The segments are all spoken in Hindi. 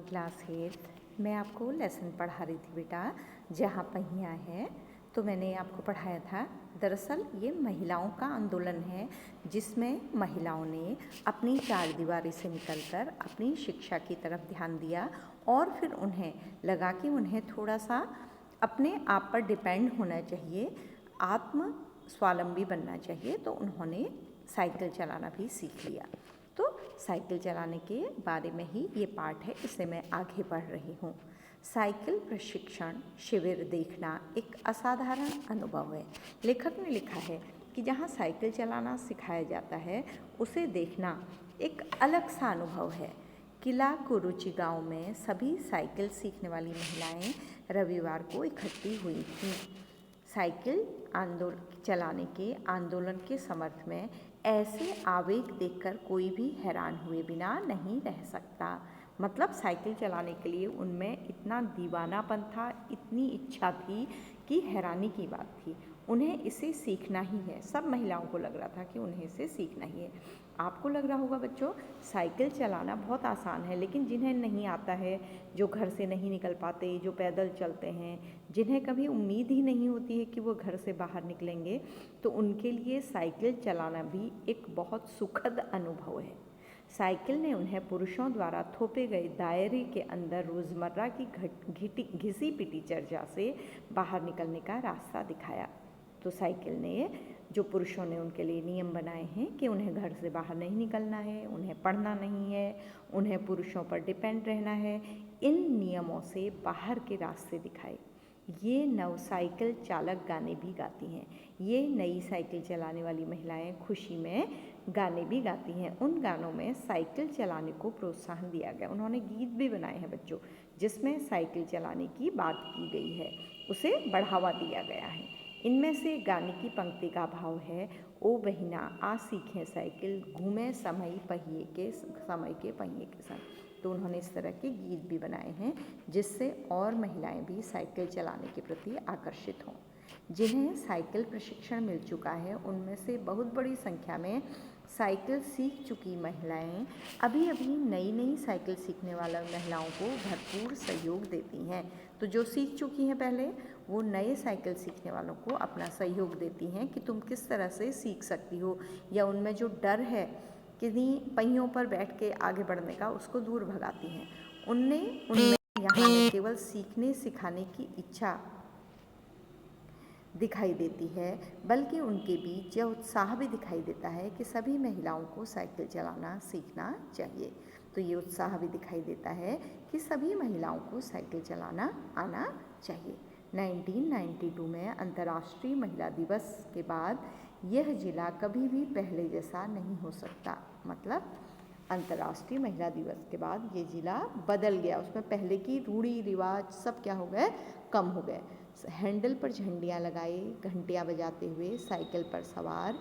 क्लास 8 मैं आपको लेसन पढ़ा रही थी बेटा, जहाँ पहिया है। तो मैंने आपको पढ़ाया था, दरअसल ये महिलाओं का आंदोलन है जिसमें महिलाओं ने अपनी चार दीवारी से निकलकर अपनी शिक्षा की तरफ ध्यान दिया और फिर उन्हें लगा कि उन्हें थोड़ा सा अपने आप पर डिपेंड होना चाहिए, आत्म स्वावलंबी बनना चाहिए। तो उन्होंने साइकिल चलाना भी सीख लिया। तो साइकिल चलाने के बारे में ही ये पाठ है, इसे मैं आगे पढ़ रही हूँ। साइकिल प्रशिक्षण शिविर देखना एक असाधारण अनुभव है। लेखक ने लिखा है कि जहाँ साइकिल चलाना सिखाया जाता है उसे देखना एक अलग सा अनुभव है। किला कुरुचि गांव में सभी साइकिल सीखने वाली महिलाएं रविवार को इकट्ठी हुई थीं। साइकिल चलाने के आंदोलन के समर्थन में ऐसे आवेग देखकर कोई भी हैरान हुए बिना नहीं रह सकता। मतलब साइकिल चलाने के लिए उनमें इतना दीवानापन था, इतनी इच्छा थी कि हैरानी की बात थी। उन्हें इसे सीखना ही है। सब महिलाओं को लग रहा था कि उन्हें इसे सीखना ही है। आपको लग रहा होगा बच्चों, साइकिल चलाना बहुत आसान है, लेकिन जिन्हें नहीं आता है, जो घर से नहीं निकल पाते, जो पैदल चलते हैं, जिन्हें कभी उम्मीद ही नहीं होती है कि वो घर से बाहर निकलेंगे, तो उनके लिए साइकिल चलाना भी एक बहुत सुखद अनुभव है। साइकिल ने उन्हें पुरुषों द्वारा थोपे गए दायरे के अंदर रोज़मर्रा की घिसी पिटी चर्चा से बाहर निकलने का रास्ता दिखाया। तो साइकिल ने, जो पुरुषों ने उनके लिए नियम बनाए हैं कि उन्हें घर से बाहर नहीं निकलना है, उन्हें पढ़ना नहीं है, उन्हें पुरुषों पर डिपेंड रहना है, इन नियमों से बाहर के रास्ते दिखाए। ये नव साइकिल चालक गाने भी गाती हैं। ये नई साइकिल चलाने वाली महिलाएं खुशी में गाने भी गाती हैं। उन गानों में साइकिल चलाने को प्रोत्साहन दिया गया। उन्होंने गीत भी बनाए हैं बच्चों, जिसमें साइकिल चलाने की बात की गई है, उसे बढ़ावा दिया गया है। इनमें से गाने की पंक्ति का भाव है, ओ बहिना आ सीखें साइकिल, घूमे समय के पहिए के संग। तो उन्होंने इस तरह के गीत भी बनाए हैं जिससे और महिलाएं भी साइकिल चलाने के प्रति आकर्षित हों। जिन्हें साइकिल प्रशिक्षण मिल चुका है उनमें से बहुत बड़ी संख्या में साइकिल सीख चुकी महिलाएं अभी अभी नई नई साइकिल सीखने वाली महिलाओं को भरपूर सहयोग देती हैं। तो जो सीख चुकी हैं पहले, वो नए साइकिल सीखने वालों को अपना सहयोग देती हैं कि तुम किस तरह से सीख सकती हो, या उनमें जो डर है किन्हीं पहियों पर बैठ के आगे बढ़ने का, उसको दूर भगाती हैं। उनमें यहाँ न केवल सीखने सिखाने की इच्छा दिखाई देती है, बल्कि उनके बीच यह उत्साह भी दिखाई देता है कि सभी महिलाओं को साइकिल चलाना सीखना चाहिए। तो ये उत्साह भी दिखाई देता है कि सभी महिलाओं को साइकिल चलाना आना चाहिए। 1992 में अंतर्राष्ट्रीय महिला दिवस के बाद यह जिला कभी भी पहले जैसा नहीं हो सकता। मतलब अंतर्राष्ट्रीय महिला दिवस के बाद ये जिला बदल गया, उसमें पहले की रूढ़ी रिवाज सब क्या हो गए, कम हो गए। हैंडल पर झंडियाँ लगाए, घंटियाँ बजाते हुए साइकिल पर सवार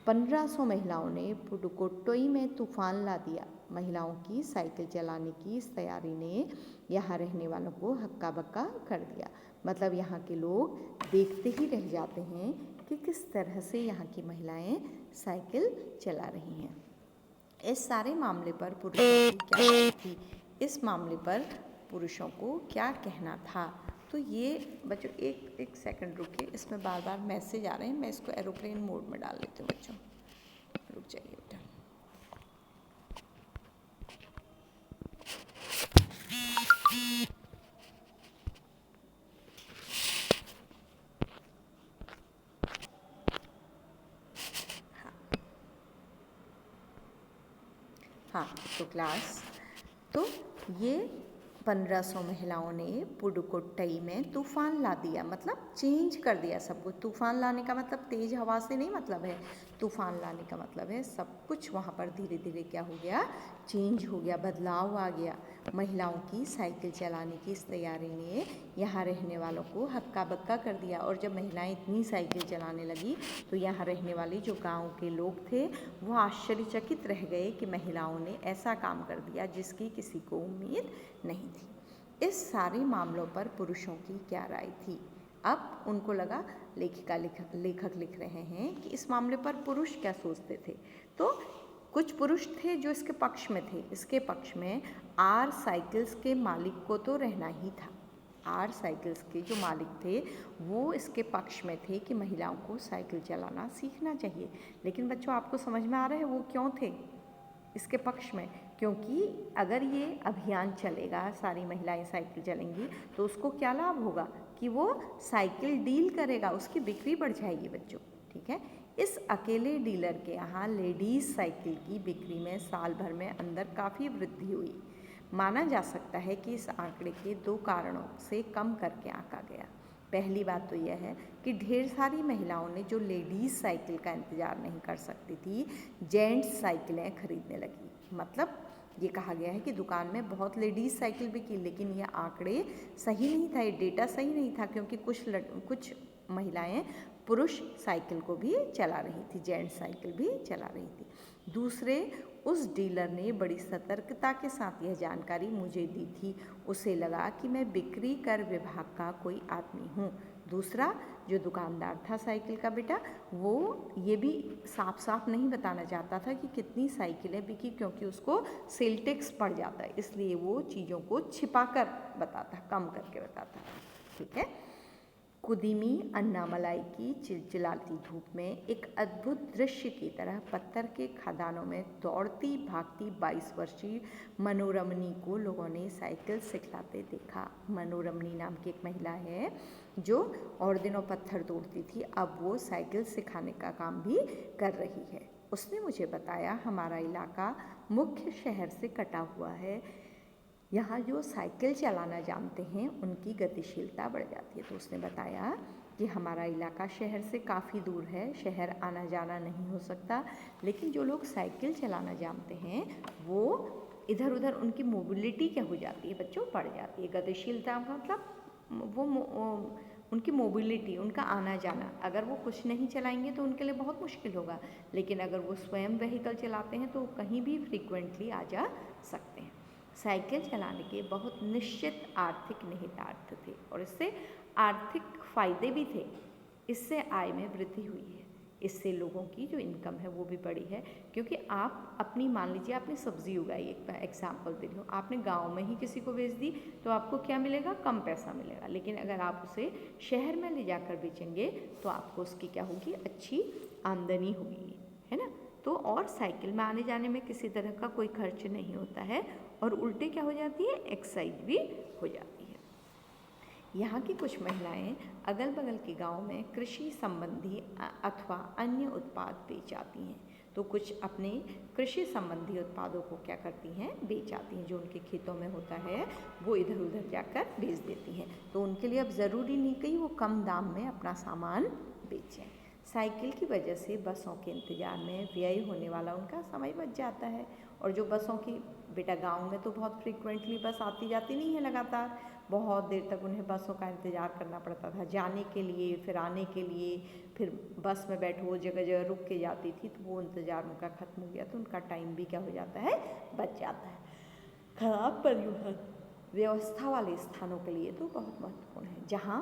1500 महिलाओं ने पुडुकोट्टई में तूफान ला दिया। महिलाओं की साइकिल चलाने की इस तैयारी ने यहाँ रहने वालों को हक्का बक्का कर दिया। मतलब यहाँ के लोग देखते ही रह जाते हैं कि किस तरह से यहाँ की महिलाएं साइकिल चला रही हैं। इस सारे मामले पर पुरुषों की क्या राय थी, इस मामले पर पुरुषों को क्या कहना था। तो ये बच्चों एक सेकंड रुकिए, इसमें बार बार मैसेज आ रहे हैं, मैं इसको एरोप्लेन मोड में डाल लेती हूँ बच्चों, रुक जाइए बेटा। हाँ, तो क्लास, तो ये 1500 महिलाओं ने पुडुकोट्टई में तूफान ला दिया, मतलब चेंज कर दिया सब कुछ। तूफान लाने का मतलब तेज हवा से नहीं मतलब है, तूफान लाने का मतलब है सब कुछ वहाँ पर धीरे धीरे क्या हो गया, चेंज हो गया, बदलाव आ गया। महिलाओं की साइकिल चलाने की इस तैयारी ने यहाँ रहने वालों को हक्का बक्का कर दिया। और जब महिलाएं इतनी साइकिल चलाने लगी तो यहाँ रहने वाले जो गांव के लोग थे वो आश्चर्यचकित रह गए कि महिलाओं ने ऐसा काम कर दिया जिसकी किसी को उम्मीद नहीं थी। इस सारे मामलों पर पुरुषों की क्या राय थी। अब उनको लगा, लेखक लिख रहे हैं कि इस मामले पर पुरुष क्या सोचते थे। तो कुछ पुरुष थे जो इसके पक्ष में थे। इसके पक्ष में आर साइकिल्स के मालिक को तो रहना ही था। आर साइकिल्स के जो मालिक थे वो इसके पक्ष में थे कि महिलाओं को साइकिल चलाना सीखना चाहिए। लेकिन बच्चों, आपको समझ में आ रहा है वो क्यों थे इसके पक्ष में? क्योंकि अगर ये अभियान चलेगा, सारी महिलाएं साइकिल चलेंगी, तो उसको क्या लाभ होगा कि वो साइकिल डील करेगा, उसकी बिक्री बढ़ जाएगी बच्चों। ठीक है, इस अकेले डीलर के यहाँ लेडीज़ साइकिल की बिक्री में साल भर में अंदर काफ़ी वृद्धि हुई। माना जा सकता है कि इस आंकड़े के 2 कारणों से कम करके आंका गया। पहली बात तो यह है कि ढेर सारी महिलाओं ने जो लेडीज़ साइकिल का इंतज़ार नहीं कर सकती थी, जेंट्स साइकिलें खरीदने लगी। मतलब ये कहा गया है कि दुकान में बहुत लेडीज़ साइकिल बिकी, लेकिन ये आंकड़े सही नहीं था, ये डेटा सही नहीं था, क्योंकि कुछ महिलाएं पुरुष साइकिल को भी चला रही थी, जेंट्स साइकिल भी चला रही थी। दूसरे, उस डीलर ने बड़ी सतर्कता के साथ यह जानकारी मुझे दी थी। उसे लगा कि मैं बिक्री कर विभाग का कोई आदमी हूँ। दूसरा, जो दुकानदार था साइकिल का बेटा, वो ये भी साफ साफ नहीं बताना चाहता था कि कितनी साइकिलें बिकी, क्योंकि उसको सेल टैक्स पड़ जाता है, इसलिए वो चीज़ों को छिपाकर बताता, कम करके बताता। ठीक है। कुदिमी अन्नामलाई की चिलचिलाती धूप में एक अद्भुत दृश्य की तरह पत्थर के खदानों में दौड़ती भागती 22 वर्षीय मनोरमनी को लोगों ने साइकिल सिखलाते देखा। मनोरमनी नाम की एक महिला है जो और दिनों पत्थर तोड़ती थी, अब वो साइकिल सिखाने का काम भी कर रही है। उसने मुझे बताया, हमारा इलाका मुख्य शहर से कटा हुआ है, यहाँ जो साइकिल चलाना जानते हैं उनकी गतिशीलता बढ़ जाती है। तो उसने बताया कि हमारा इलाका शहर से काफ़ी दूर है, शहर आना जाना नहीं हो सकता, लेकिन जो लोग साइकिल चलाना जानते हैं वो इधर उधर, उनकी मोबिलिटी क्या हो जाती है बच्चों, बढ़ जाती है। गतिशीलता मतलब वो उनकी मोबिलिटी, उनका आना जाना, अगर वो कुछ नहीं चलाएंगे तो उनके लिए बहुत मुश्किल होगा, लेकिन अगर वो स्वयं व्हीकल चलाते हैं तो कहीं भी फ्रीक्वेंटली आ जा सकते हैं। साइकिल चलाने के बहुत निश्चित आर्थिक निहितार्थ थे और इससे आर्थिक फ़ायदे भी थे। इससे आय में वृद्धि हुई है, इससे लोगों की जो इनकम है वो भी बढ़ी है। क्योंकि आप अपनी, मान लीजिए आपने सब्ज़ी उगाई, एक एग्जाम्पल दे रही हूँ, आपने गांव में ही किसी को बेच दी तो आपको क्या मिलेगा, कम पैसा मिलेगा। लेकिन अगर आप उसे शहर में ले जाकर बेचेंगे तो आपको उसकी क्या होगी, अच्छी आमदनी होगी, है ना। तो और साइकिल में आने जाने में किसी तरह का कोई खर्च नहीं होता है और उल्टे क्या हो जाती है, एक्सरसाइज भी हो जाती है। यहाँ की कुछ महिलाएं अगल बगल के गांव में कृषि संबंधी अथवा अन्य उत्पाद बेच आती हैं। तो कुछ अपने कृषि संबंधी उत्पादों को क्या करती हैं, बेच आती हैं। जो उनके खेतों में होता है वो इधर उधर जाकर बेच देती हैं। तो उनके लिए अब ज़रूरी नहीं कि वो कम दाम में अपना सामान बेचें। साइकिल की वजह से बसों के इंतज़ार में व्यय होने वाला उनका समय बच जाता है। और जो बसों की, बेटा गांव में तो बहुत फ्रीक्वेंटली बस आती जाती नहीं है लगातार, बहुत देर तक उन्हें बसों का इंतज़ार करना पड़ता था, जाने के लिए, फिर आने के लिए, फिर बस में बैठो, वो जगह जगह रुक के जाती थी, तो वो इंतज़ार उनका ख़त्म हो गया, तो उनका टाइम भी क्या हो जाता है, बच जाता है। खराब परिवहन व्यवस्था वाले स्थानों के लिए तो बहुत महत्वपूर्ण है। जहाँ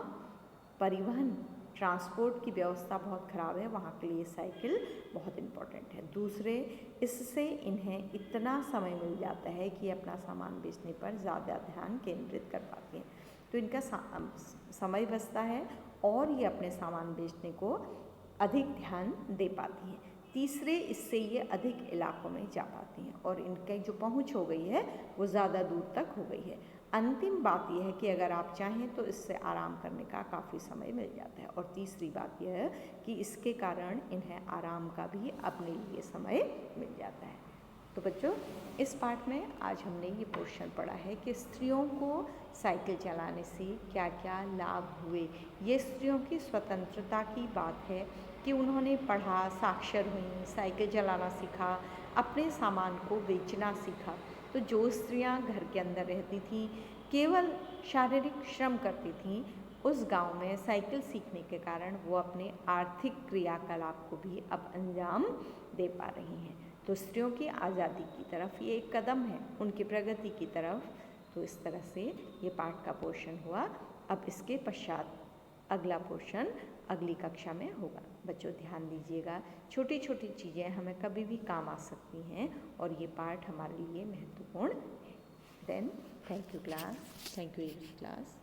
परिवहन ट्रांसपोर्ट की व्यवस्था बहुत ख़राब है, वहाँ के लिए साइकिल बहुत इम्पॉर्टेंट है। दूसरे, इससे इन्हें इतना समय मिल जाता है कि अपना सामान बेचने पर ज़्यादा ध्यान केंद्रित कर पाती हैं। तो इनका समय बचता है और ये अपने सामान बेचने को अधिक ध्यान दे पाती हैं। तीसरे, इससे ये अधिक इलाकों में जा पाती हैं और इनकी जो पहुंच हो गई है वो ज़्यादा दूर तक हो गई है। अंतिम बात यह है कि अगर आप चाहें तो इससे आराम करने का काफ़ी समय मिल जाता है। और तीसरी बात यह है कि इसके कारण इन्हें आराम का भी अपने लिए समय मिल जाता है। तो बच्चों, इस पाठ में आज हमने ये पोर्शन पढ़ा है कि स्त्रियों को साइकिल चलाने से क्या क्या लाभ हुए। ये स्त्रियों की स्वतंत्रता की बात है कि उन्होंने पढ़ा, साक्षर हुई, साइकिल चलाना सीखा, अपने सामान को बेचना सीखा। तो जो स्त्रियां घर के अंदर रहती थीं, केवल शारीरिक श्रम करती थीं, उस गांव में साइकिल सीखने के कारण वो अपने आर्थिक क्रियाकलाप को भी अब अंजाम दे पा रही हैं। तो स्त्रियों की आज़ादी की तरफ ये एक कदम है, उनकी प्रगति की तरफ। तो इस तरह से ये पाठ का पोर्शन हुआ। अब इसके पश्चात अगला पोर्शन अगली कक्षा में होगा। बच्चों ध्यान दीजिएगा, छोटी छोटी चीज़ें हमें कभी भी काम आ सकती हैं और ये पार्ट हमारे लिए महत्वपूर्ण है। Then thank you class, thank you class.